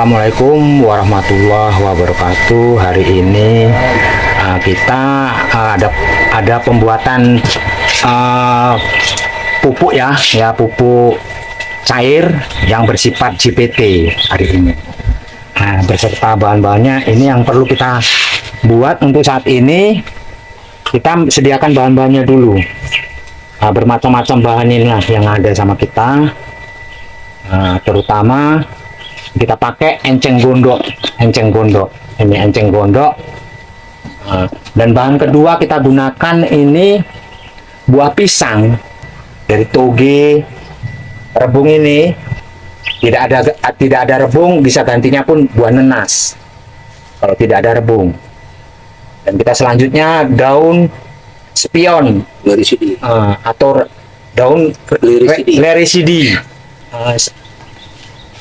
Assalamualaikum warahmatullahi wabarakatuh. Hari ini kita ada pembuatan pupuk ya pupuk cair yang bersifat GPT hari ini. Nah, beserta bahan-bahannya ini yang perlu kita buat untuk saat ini. Kita sediakan bahan-bahannya dulu. Bermacam-macam bahan inilah yang ada sama kita. Terutama kita pakai enceng gondok ini enceng gondok. Dan bahan kedua kita gunakan ini buah pisang dari toge rebung ini. Tidak ada rebung, bisa gantinya pun buah nenas kalau tidak ada rebung. Dan kita selanjutnya daun spion atau daun lerisidi,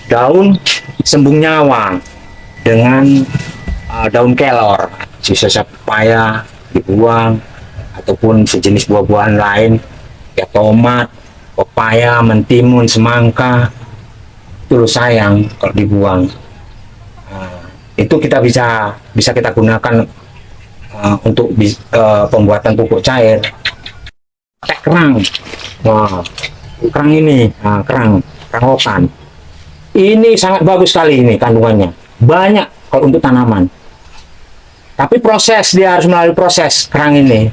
daun sembung nyawa dengan daun kelor, sisa pepaya dibuang, ataupun sejenis buah-buahan lain ya, tomat, pepaya, mentimun, semangka, itu sayang kalau dibuang. Itu kita bisa kita gunakan untuk pembuatan pupuk cair. Kerang, kerang ini, kerang rotan. Ini sangat bagus sekali, ini kandungannya banyak kalau untuk tanaman. Tapi proses, dia harus melalui proses. Kerang ini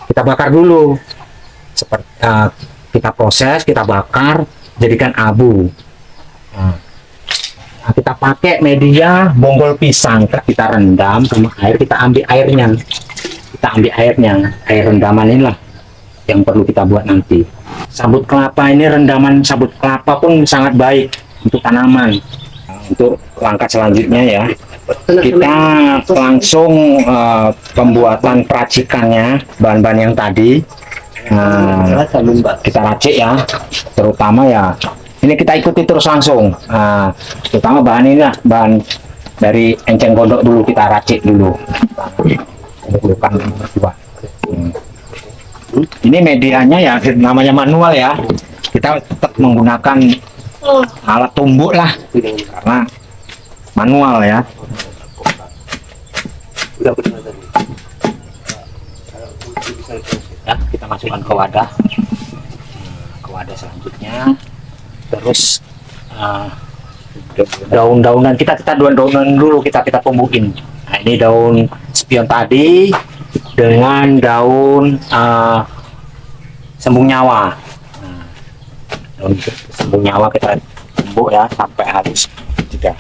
kita bakar dulu, seperti kita proses, kita bakar, jadikan abu. Nah, kita pakai media bonggol pisang, kita rendam sama air, kita ambil airnya, air rendaman inilah yang perlu kita buat nanti. Sabut kelapa ini, rendaman sabut kelapa pun sangat baik untuk tanaman. Untuk langkah selanjutnya ya, kita langsung pembuatan peracikannya, bahan-bahan yang tadi kita racik ya, terutama ya ini kita ikuti terus langsung. Terutama bahan ini lah, bahan dari enceng gondok dulu kita racik dulu. Ini medianya ya namanya manual ya, kita tetap menggunakan alat tumbuk lah karena manual ya. Ya, kita masukkan ke wadah selanjutnya. Terus daun-daunan kita daun-daunan dulu kita tumbuhin. Nah, ini daun spion tadi dengan daun sembung nyawa. Daun sembung nyawa kita tumbuk ya sampai habis juga.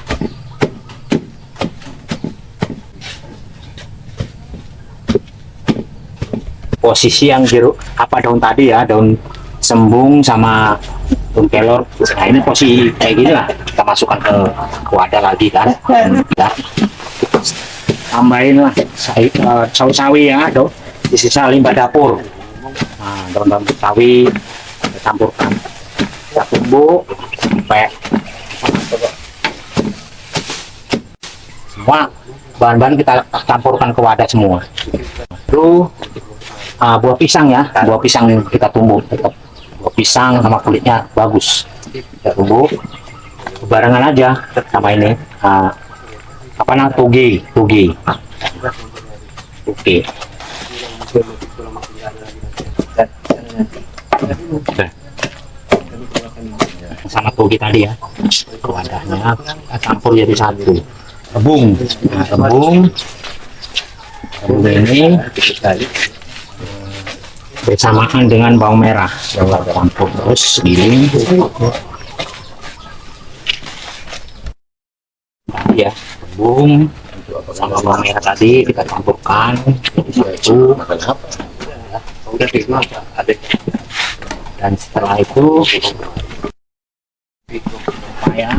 Posisi yang jeruk daun tadi ya, daun sembung sama daun kelor. Nah, ini posisi kayak gini lah, kita masukkan ke wadah lagi kan. Ya, tambahin lah sawi-sawi ya, di sisa limbah dapur. Nah, daun-daun sawi kita campurkan, kita tumbuk sampai semua bahan-bahan kita campurkan ke wadah semua. Lalu buah pisang ya, buah pisang kita tumbuk, buah pisang sama kulitnya bagus, kita tumbuk barengan aja sama ini toge. Sama toge tadi ya, wadahnya campur jadi satu. Rebung ini bersamaan dengan bawang merah yang kita campur terus giling ya. Rebung sama bawang merah tadi kita campurkan satu, dan setelah itu ya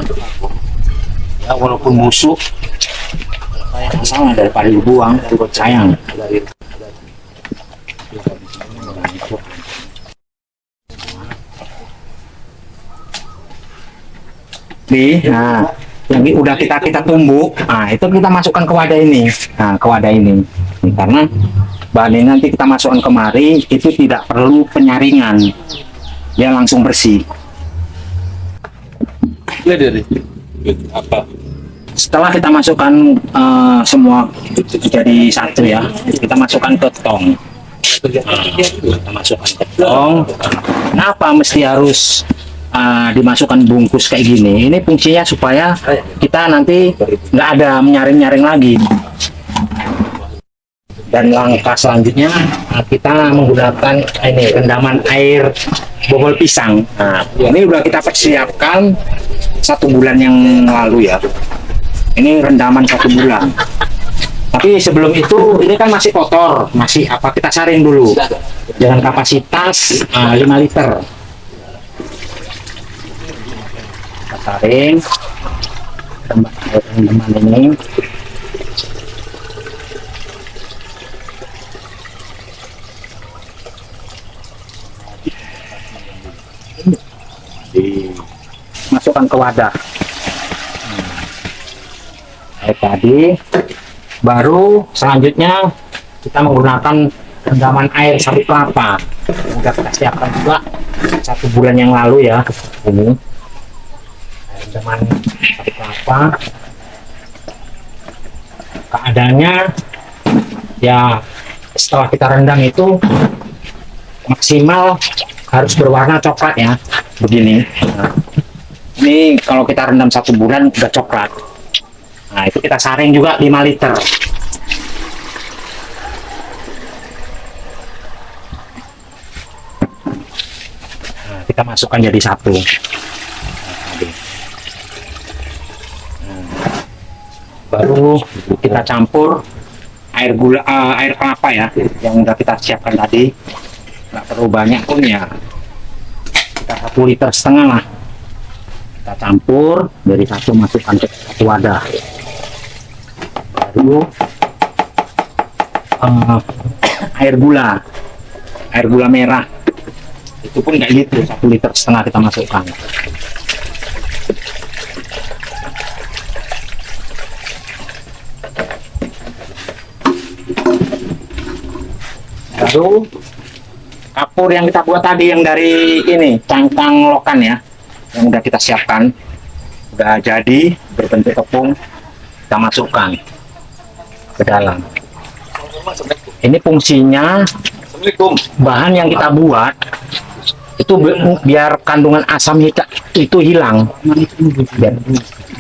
walaupun busuk sama daripada dibuang, cukup sayang. Nah, yang udah kita tumbuk, nah itu kita masukkan ke wadah ini. Nah, ke wadah ini, karena bahan ini nanti kita masukkan kemari, itu tidak perlu penyaringan, dia langsung bersih. Dari apa Setelah kita masukkan semua jadi satu ya, kita masukkan ke tong. Kita masukkan ke tong. Kenapa mesti harus dimasukkan bungkus kayak gini? Ini fungsinya supaya kita nanti nggak ada menyaring-nyaring lagi. Dan langkah selanjutnya kita menggunakan ini rendaman air bohol pisang. Nah, ini udah kita persiapkan 1 bulan yang lalu ya. Ini rendaman 1 bulan. Tapi sebelum itu ini kan masih kotor, masih apa, kita saring dulu dengan kapasitas 5 liter. Kita saring rendaman ini. Masukkan ke wadah. Kayak tadi. Baru selanjutnya kita menggunakan rendaman air sapi kelapa. Sudah kita siapkan juga 1 bulan yang lalu ya. Ini rendaman sapi kelapa. Keadaannya ya setelah kita rendam itu maksimal harus berwarna coklat ya, begini. Nah, ini kalau kita rendam 1 bulan udah coklat. Nah, itu kita saring juga 5 liter. Nah, kita masukkan jadi satu. Nah, baru kita campur air gula, air kelapa ya, yang udah kita siapkan tadi. Nggak perlu banyak pun ya, kita 1,5 liter lah. Kita campur dari satu, masukkan ke satu wadah. Baru air gula merah, itu pun nggak gitu, 1,5 liter kita masukkan. Baru kapur yang kita buat tadi, yang dari ini cangkang lokan ya, yang udah kita siapkan, udah jadi berbentuk tepung, kita masukkan ke dalam. Ini fungsinya bahan yang kita buat itu biar kandungan asam itu hilang,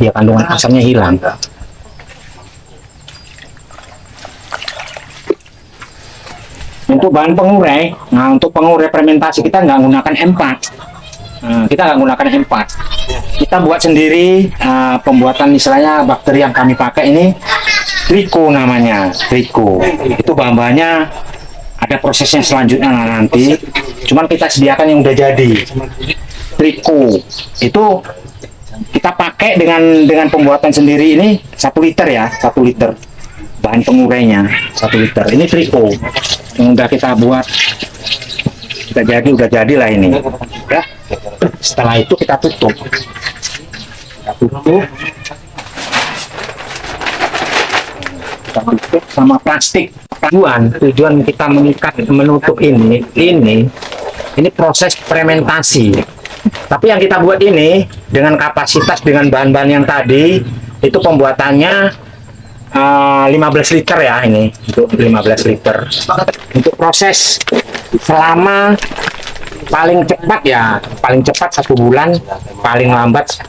biar kandungan asamnya hilang. Untuk bahan pengurai, nah untuk pengurai fermentasi kita nggak menggunakan M4. Kita nggak menggunakan M4. Kita buat sendiri. Pembuatan istilahnya bakteri yang kami pakai ini Trico namanya, Trico. Itu bahan-bahannya ada prosesnya selanjutnya nanti. Cuman kita sediakan yang udah jadi. Trico itu kita pakai dengan pembuatan sendiri ini 1 liter ya, 1 liter. Bahan pengurainya 1 liter. Ini Trico yang udah kita buat, udah jadi lah ini ya. Setelah itu kita tutup sama plastik. Tujuan kita menutup ini proses fermentasi. Tapi yang kita buat ini dengan kapasitas, dengan bahan-bahan yang tadi itu pembuatannya 15 liter ya, ini untuk 15 liter. Untuk proses selama paling cepat 1 bulan, paling lambat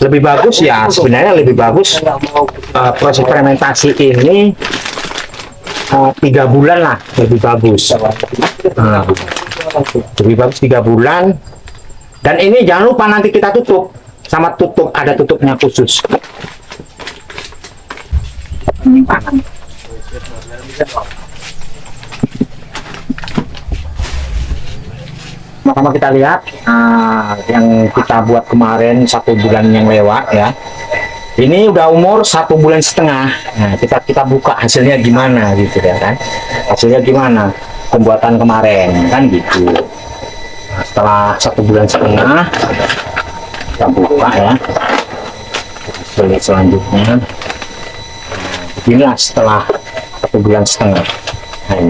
lebih bagus ya, sebenarnya lebih bagus proses fermentasi ini 3 bulan lah, lebih bagus. Lebih bagus 3 bulan. Dan ini jangan lupa nanti kita tutup, sama tutup, ada tutupnya khusus. Pertama kita lihat yang kita buat kemarin 1 bulan yang lewat ya. Ini udah umur 1,5 bulan. Nah, kita buka hasilnya gimana gitu ya kan? Hasilnya gimana pembuatan kemarin kan gitu. Nah, setelah 1,5 bulan kita buka ya. Hasil selanjutnya. Inilah setelah 1,5 bulan. Nah,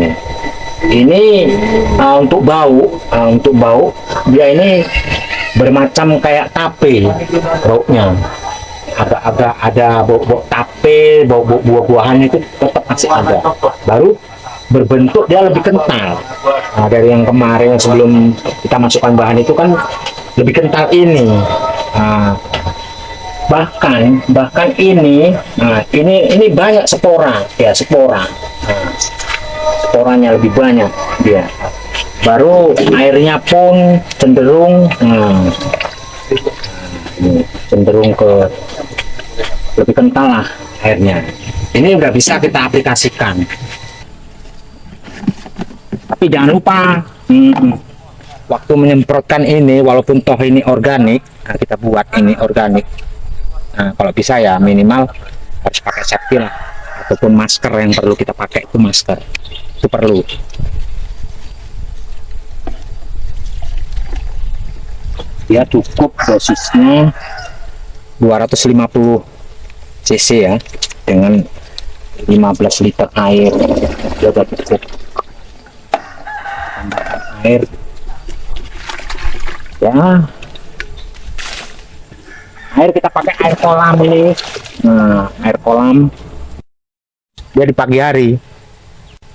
ini untuk bau dia ini bermacam kayak tape baunya. agak-agak ada bau tape, bau buah-buahan itu tetap masih ada. Baru berbentuk dia lebih kental. Nah, dari yang kemarin sebelum kita masukkan bahan itu kan lebih kental ini. Nah, bahkan ini, ini banyak spora ya, spora. Nah, sporanya lebih banyak dia. Baru airnya pun cenderung cenderung ke lebih kental lah airnya. Ini udah bisa kita aplikasikan. Tapi jangan lupa waktu menyemprotkan ini, walaupun toh ini organik, nah kita buat ini organik. Nah, kalau bisa ya minimal harus pakai safety lah, ataupun masker yang perlu kita pakai itu masker. Itu perlu. Dia cukup dosisnya 250 cc ya, dengan 15 liter air. Dia udah cukup. Tambahkan air ya, air kita pakai air kolam ini. Nah, air kolam dia di pagi hari.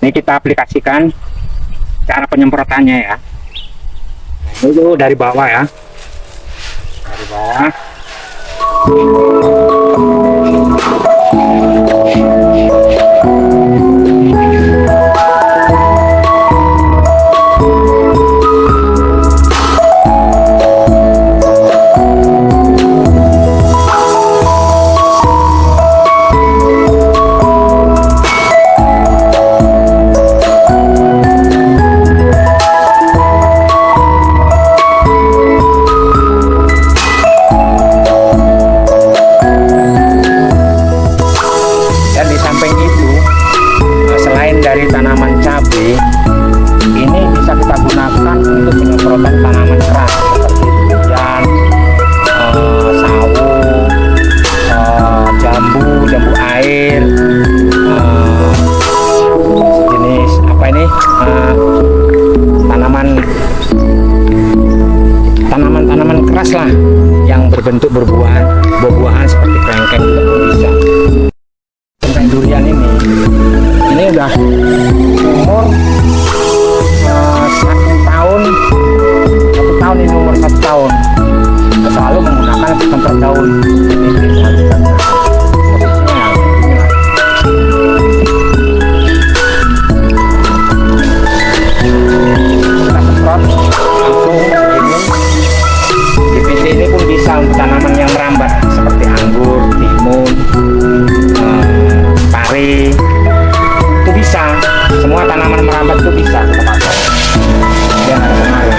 Ini kita aplikasikan cara penyemprotannya ya. Itu dari bawah ya, dari bawah. Dari tanaman cabai ini bisa kita gunakan untuk penyemprotan tanaman keras seperti durian, sawo, jambu air, jenis apa ini, tanaman keras lah yang berbentuk buah-buahan seperti kelengkeng juga bisa. Tentang durian ini udah umur 1 tahun ini umur 1 tahun. Kita selalu menggunakan semprot daun ini dilakukan. Kita semprot langsung begini. JPT ini pun bisa untuk tanaman yang merambat seperti anggur, timun, pare. Bisa, semua tanaman merambat itu bisa kita pakai. Dia ada pengaruh.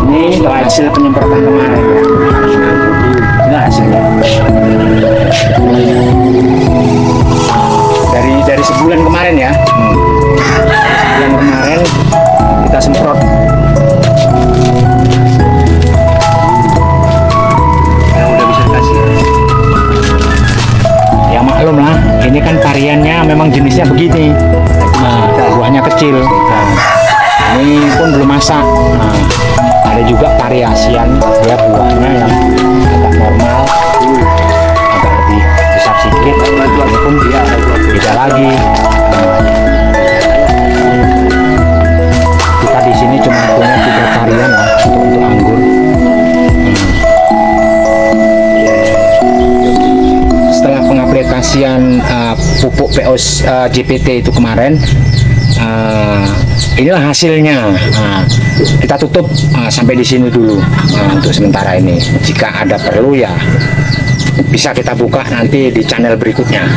Ini hasil penyemprotan kemarin ya. Ini hasilnya. Dari sebulan kemarin ya. Sebulan kemarin kita semprot. Yang udah bisa dikasih. Ya maklum lah, ini kan variannya memang jenisnya begini. Nah, buahnya kecil. Nah, ini pun belum masak. Nah, ada juga variasian ya, buahnya yang agak normal, agak lebih besar sedikit. Ini pun dia beda lagi. Di sini cuma punya 3 varian lah untuk anggur. Setelah pengaplikasian pupuk POS JPT itu kemarin, inilah hasilnya. Kita tutup sampai di sini dulu untuk sementara ini. Jika ada perlu ya bisa kita buka nanti di channel berikutnya.